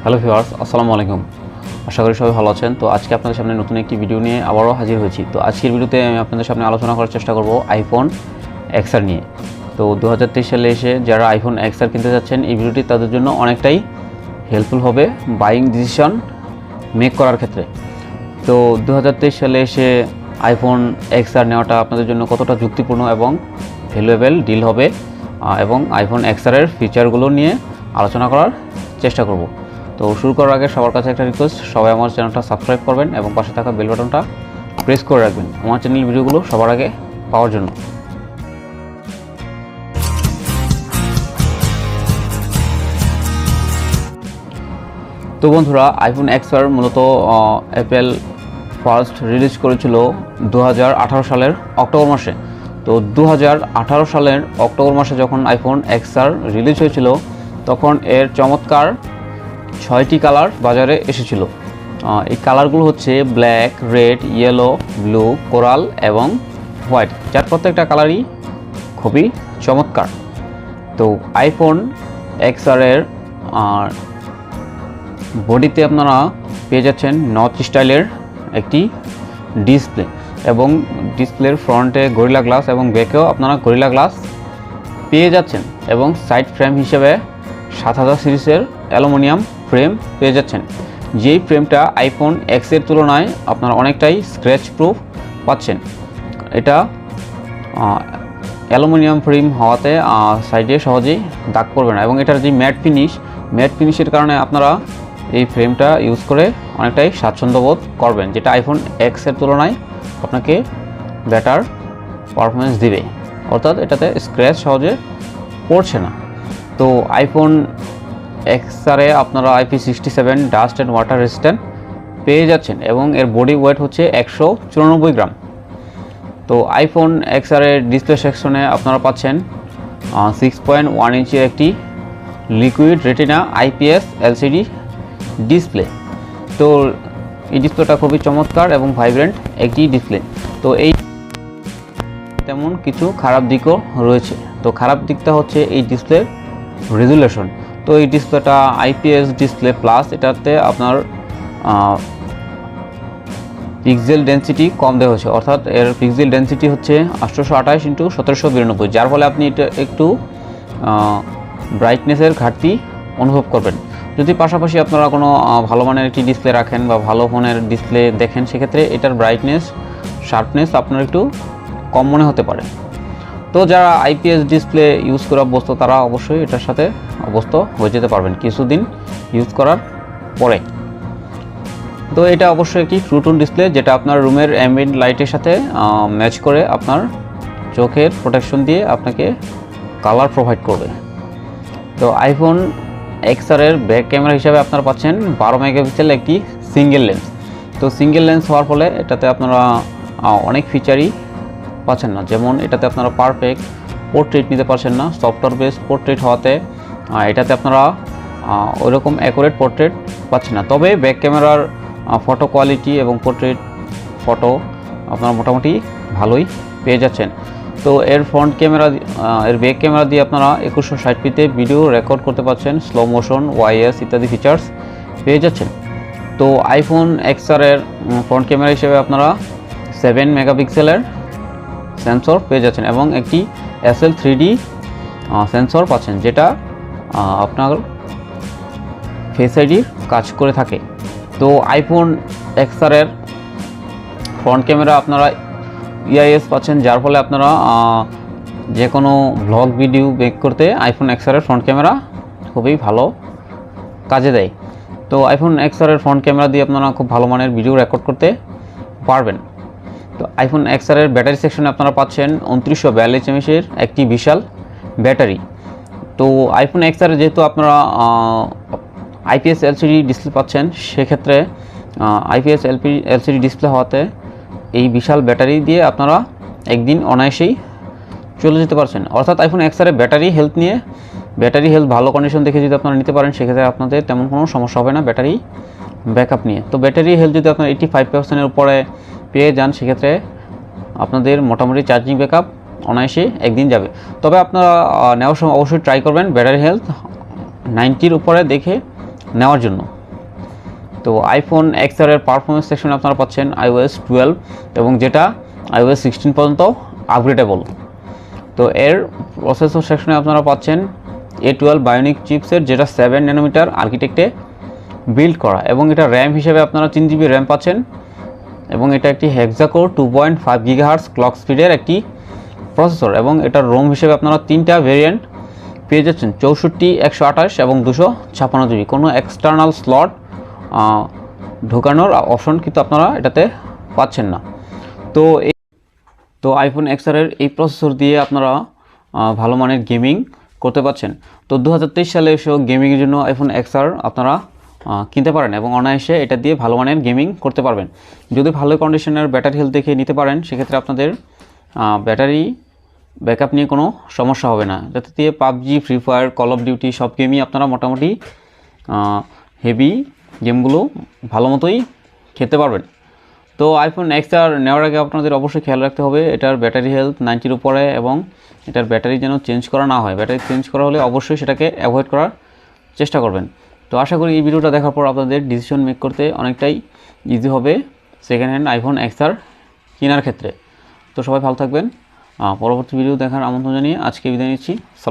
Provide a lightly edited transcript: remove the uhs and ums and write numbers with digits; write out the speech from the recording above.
Hello viewers, আসসালামু আলাইকুম। আশা করি সবাই ভালো আছেন। তো আজকে আপনাদের সামনে নতুন একটি ভিডিও নিয়ে আবারও হাজির হয়েছি। তো আজকের ভিডিওতে আমি আপনাদের সামনে আলোচনা করার চেষ্টা করব আইফোন এক্সআর নিয়ে। তো 2023 সালে এসে যারা আইফোন এক্সআর কিনতে যাচ্ছেন, এই ভিডিওটি তাদের জন্য অনেকটাই হেল্পফুল হবে বাইং ডিসিশন মেক করার ক্ষেত্রে। তো 2023 সালে এসে আইফোন এক্সআর নেওয়াটা আপনাদের জন্য কতটা যুক্তিপূর্ণ এবং ভ্যালুয়েবল ডিল হবে, এবং আইফোন এক্সআরের ফিচারগুলো নিয়ে আলোচনা করার চেষ্টা করব। তো শুরু করার আগে সবার কাছে একটা রিকোয়েস্ট, সবাই আমার চ্যানেলটা সাবস্ক্রাইব করবেন এবং পাশে থাকা বেল বাটনটা প্রেস করে রাখবেন আমার চ্যানেল ভিডিওগুলো সবার আগে পাওয়ার জন্য। তো বন্ধুরা, আইফোন এক্সআর মূলত অ্যাপেল ফার্স্ট রিলিজ করেছিল 2018 সালের অক্টোবর মাসে। তো 2018 সালের অক্টোবর মাসে যখন আইফোন এক্সআর রিলিজ হয়েছিল, তখন এর চমৎকার 6টি কালার বাজারে এসেছিল। এই কালারগুলো হচ্ছে black, red, yellow, blue, coral এবং হোয়াইট, যার প্রত্যেকটা কালারই খুবই চমৎকার। তো আইফোন এক্সআরের বডিতে আপনারা পেয়ে যাচ্ছেন নচ স্টাইলের একটি ডিসপ্লে, এবং ডিসপ্লের ফ্রন্টে গরিলা গ্লাস এবং ব্যাকেও আপনারা গরিলা গ্লাস পেয়ে যাচ্ছেন, এবং সাইড ফ্রেম হিসেবে 7000 সিরিজের অ্যালুমিনিয়াম ফ্রেম পেয়ে যাচ্ছেন। যেই ফ্রেমটা আইফোন এক্সের তুলনায় আপনারা অনেকটাই স্ক্র্যাচ প্রুফ পাচ্ছেন। এটা অ্যালুমিনিয়াম ফ্রেম হওয়াতে সাইডে সহজেই দাগ পড়বে না, এবং এটার যে ম্যাট ফিনিশের কারণে আপনারা এই ফ্রেমটা ইউজ করে অনেকটাই স্বাচ্ছন্দ্যবোধ করবেন, যেটা আইফোন এক্সের তুলনায় আপনাকে বেটার পারফরমেন্স দিবে, অর্থাৎ এটাতে স্ক্র্যাচ সহজে পড়ছে না। তো আইফোন এক্সআরে আপনারা IP67 dust and water resistant পেয়ে যাচ্ছেন, এবং এর বডি ওয়েট হচ্ছে 194 গ্রাম। তো আইফোন এক্সআরের ডিসপ্লে সেকশনে আপনারা পাচ্ছেন 6.1 ইঞ্চের একটি liquid retina IPS LCD display. তো এই ডিসপ্লেটা খুবই চমৎকার এবং ভাইব্রেন্ট একটি ডিসপ্লে। তো এই তেমন কিছু খারাপ দিকও রয়েছে। তো খারাপ দিকটা হচ্ছে এই ডিসপ্লের রেজুলেশন। তো এই ডিসপ্লেটা IPS ডিসপ্লে প্লাস, এটাতে আপনার পিক্সেল ডেন্সিটি কম দেওয়া হয়েছে, অর্থাৎ এর পিক্সেল ডেন্সিটি হচ্ছে 828x1792, যার ফলে আপনি এটা একটু ব্রাইটনেসের ঘাটতি অনুভব করবেন। যদি পাশাপাশি আপনারা কোনো ভালো মানের একটি ডিসপ্লে রাখেন বা ভালো ফোনের ডিসপ্লে দেখেন, সেক্ষেত্রে এটার ব্রাইটনেস, শার্পনেস আপনার একটু কম মনে হতে পারে। তো যারা IPS ডিসপ্লে ইউজ করে অভ্যস্ত, তারা অবশ্যই এটার সাথে অভ্যস্ত হয়ে যেতে পারবেন কিছুদিন ইউজ করার পরে। তো এটা অবশ্যই একটি ট্রু টোন ডিসপ্লে, যেটা আপনার রুমের অ্যাম্বিয়েন্ট লাইটের সাথে ম্যাচ করে আপনার চোখের প্রোটেকশন দিয়ে আপনাকে কালার প্রোভাইড করবে। তো আইফোন এক্সআরের ব্যাক ক্যামেরা হিসাবে আপনারা পাচ্ছেন 12 মেগাপিক্সেল একটি সিঙ্গেল লেন্স। তো সিঙ্গেল লেন্স হওয়ার ফলে এটাতে আপনারা অনেক ফিচারই পাচ্ছেন না, যেমন এটাতে আপনারা পারফেক্ট পোর্ট্রেট নিতে পারছেন না। সফটওয়্যার বেস পোর্ট্রেট হওয়াতে এটাতে আপনারা ওইরকম অ্যাকুরেট পোর্ট্রেট পাচ্ছেন না। তবে ব্যাক ক্যামেরার ফটো কোয়ালিটি এবং পোর্ট্রেট ফটো আপনারা মোটামুটি ভালোই পেয়ে যাচ্ছেন। তো এর ফ্রন্ট ক্যামেরা, এর ব্যাক ক্যামেরা দিয়ে আপনারা 2160p ভিডিও রেকর্ড করতে পারছেন, স্লো মোশন, ওয়াইএস ইত্যাদি ফিচার্স পেয়ে যাচ্ছেন। তো আইফোন এক্সআরের ফ্রন্ট ক্যামেরা হিসেবে আপনারা 7 মেগাপিক্সেলের সেন্সর পেয়ে যাচ্ছেন, এবং একটি SL3D সেন্সর পাচ্ছেন, যেটা আপনার ফেস আইডির কাজ করে থাকে। তো আইফোন এক্সআরের ফ্রন্ট ক্যামেরা আপনারা EIS পাচ্ছেন, যার ফলে আপনারা যে কোনো ব্লগ ভিডিও মেক করতে আইফোন এক্সআরের ফ্রন্ট ক্যামেরা খুবই ভালো কাজে দেয়। তো আইফোন এক্সআরের ফ্রন্ট ক্যামেরা দিয়ে আপনারা খুব ভালো মানের ভিডিও রেকর্ড করতে পারবেন। তো আইফোন এক্সআরের ব্যাটারি সেকশনে আপনারা পাচ্ছেন 2942 mAh একটি বিশাল ব্যাটারি। তো আইফোন এক্সআরে যেহেতু আপনারা IPS LCD ডিসপ্লে পাচ্ছেন, সেক্ষেত্রে IPS LCD ডিসপ্লে হওয়াতে এই বিশাল ব্যাটারি দিয়ে আপনারা একদিন অনায়াসেই চলে যেতে পারছেন। অর্থাৎ আইফোন এক্সআরে ব্যাটারি হেলথ ভালো কন্ডিশন দেখে যদি আপনারা নিতে পারেন, সেক্ষেত্রে আপনাদের তেমন কোনো সমস্যা হবে না ব্যাটারি ব্যাকআপ নিয়ে। তো ব্যাটারি হেলথ যদি আপনার 85%-এর উপরে পেয়ে যান, সেক্ষেত্রে আপনাদের মোটামুটি চার্জিং ব্যাকআপ অনায়াসে একদিন যাবে। তবে আপনারা নেওয়ার সময় অবশ্যই ট্রাই করবেন ব্যাটারি হেলথ 90-র উপরে দেখে নেওয়ার জন্য। তো আইফোন এক্সআর এর পারফরমেন্স সেকশনে আপনারা পাচ্ছেন iOS 12 এবং যেটা iOS 16 পর্যন্ত আপগ্রেডেবল। তো এর প্রসেসর সেকশনে আপনারা পাচ্ছেন A12 বায়োনিক চিপসের, যেটা 7 ন্যানোমিটার আর্কিটেক্টে বিল্ড করা, এবং এটা র্যাম হিসেবে আপনারা 3 GB র্যাম পাচ্ছেন, এবং এটা একটি হেক্সাকোর 2.5 GHz ক্লক স্পিডের একটি প্রসেসর, এবং এটার রোম হিসেবে আপনারা 3টা ভেরিয়েন্ট পেয়ে যাচ্ছেন, 64, 128 এবং 256 GB। কোনো এক্সটার্নাল স্লট ঢোকানোর অপশন কিন্তু আপনারা এটাতে পাচ্ছেন না। তো আইফোন এক্সআর এর এই প্রসেসর দিয়ে আপনারা ভালো মানের গেমিং করতে পারছেন। তো 2023 সালে এসেও গেমিংয়ের জন্য আইফোন এক্সআর আপনারা কিনতে পারেন এবং অনায়াসে এটা দিয়ে ভালো মানের গেমিং করতে পারবেন। যদি ভালো কন্ডিশনের ব্যাটারি হেলথ দেখে নিতে পারেন, সেক্ষেত্রে আপনাদের ব্যাটারি ব্যাকআপ নিয়ে কোনো সমস্যা হবে না, যাতে দিয়ে PUBG, free fire, call of duty সব গেমই আপনারা মোটামুটি হেভি গেমগুলো ভালো মতোই খেলতে পারবেন। তো আইফোন এক্সআর নেওয়ার আগে আপনাদের অবশ্যই খেয়াল রাখতে হবে এটার ব্যাটারি হেলথ 90-র উপরে, এবং এটার ব্যাটারি যেন চেঞ্জ করা না হয়। ব্যাটারি চেঞ্জ করা হলে অবশ্যই সেটাকে অ্যাভয়েড করার চেষ্টা করবেন। তো আশা করি এই ভিডিওটা দেখার পর আপনাদের ডিসিশন মেক করতে অনেকটাই ইজি হবে সেকেন্ড হ্যান্ড আইফোন এক্সআর কেনার ক্ষেত্রে। তো সবাই ভালো থাকবেন। পরবর্তী ভিডিও দেখার আমন্ত্রণ জানিয়ে আজকে বিদায় নিচ্ছি।